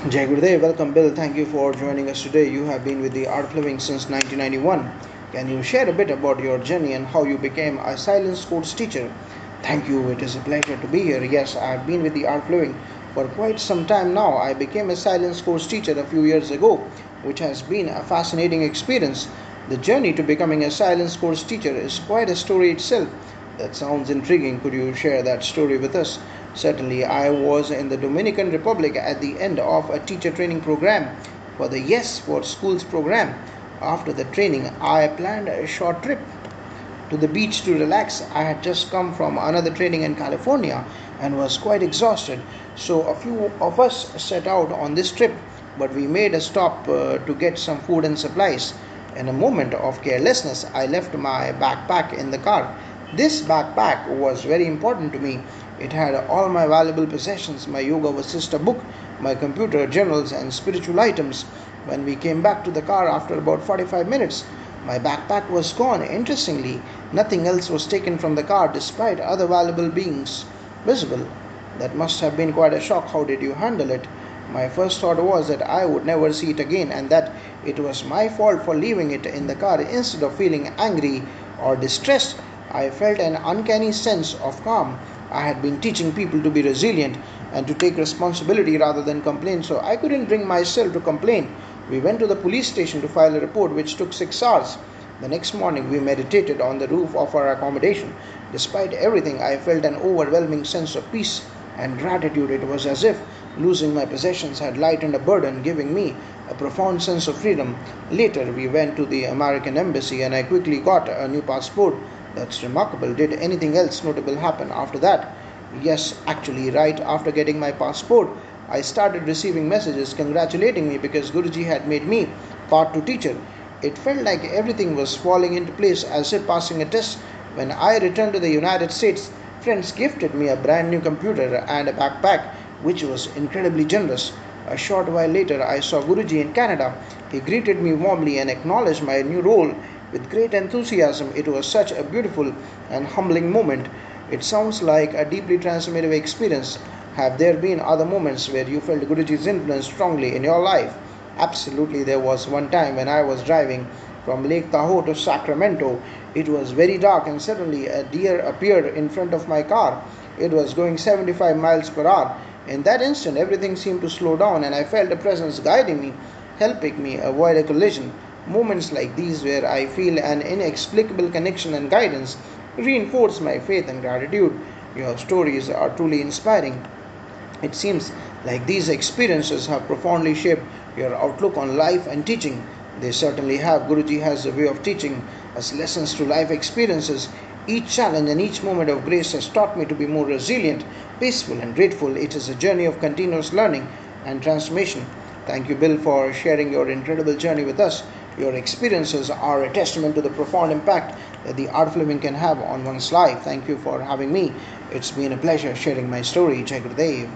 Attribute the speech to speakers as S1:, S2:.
S1: Jai Gurudev, welcome Bill. Thank you for joining us today. You have been with the Art of Living since 1991. Can you share a bit about your journey and how you became a silent sports teacher? Thank you. It is a pleasure to be here. Yes, I have been with the Art of Living for quite some time now. I became a silent sports teacher a few years ago, which has been a fascinating experience. The journey to becoming a silent sports teacher is quite a story itself. That sounds intriguing. Could you share that story with us? Certainly, I was in the Dominican Republic at the end of a teacher training program for the Yes for Schools program. After the training, I planned a short trip to the beach to relax. I had just come from another training in California and was quite exhausted. So, a few of us set out on this trip, but we made a stop to get some food and supplies. In a moment of carelessness, I left my backpack in the car. This backpack was very important to me. It had all my valuable possessions, my Yoga Vasista book, my computer, journals, and spiritual items. When we came back to the car after about 45 minutes, my backpack was gone. Interestingly, nothing else was taken from the car despite other valuable beings visible. That must have been quite a shock. How did you handle it? My first thought was that I would never see it again and that it was my fault for leaving it in the car. Instead of feeling angry or distressed, I felt an uncanny sense of calm. I had been teaching people to be resilient and to take responsibility rather than complain, so I couldn't bring myself to complain. We went to the police station to file a report, which took 6 hours. The next morning, we meditated on the roof of our accommodation. Despite everything, I felt an overwhelming sense of peace and gratitude. It was as if losing my possessions had lightened a burden, giving me a profound sense of freedom. Later, we went to the American embassy and I quickly got a new passport. That's remarkable. Did anything else notable happen after that? Yes, actually, right after getting my passport, I started receiving messages congratulating me because Guruji had made me part 2 teacher. It felt like everything was falling into place as if passing a test. When I returned to the United States, friends gifted me a brand new computer and a backpack, which was incredibly generous. A short while later, I saw Guruji in Canada. He greeted me warmly and acknowledged my new role with great enthusiasm. It was such a beautiful and humbling moment. It sounds like a deeply transformative experience. Have there been other moments where you felt Guruji's influence strongly in your life? Absolutely, there was one time when I was driving from Lake Tahoe to Sacramento. It was very dark and suddenly a deer appeared in front of my car. It was going 75 miles per hour. In that instant, everything seemed to slow down and I felt a presence guiding me, helping me avoid a collision. Moments like these, where I feel an inexplicable connection and guidance, reinforce my faith and gratitude. Your stories are truly inspiring. It seems like these experiences have profoundly shaped your outlook on life and teaching. They certainly have. Guruji has a way of teaching us lessons through life experiences. Each challenge and each moment of grace has taught me to be more resilient, peaceful, and grateful. It is a journey of continuous learning and transformation. Thank you, Bill, for sharing your incredible journey with us. Your experiences are a testament to the profound impact that the art of living can have on one's life. Thank you for having me. It's been a pleasure sharing my story. Jai Gurudev.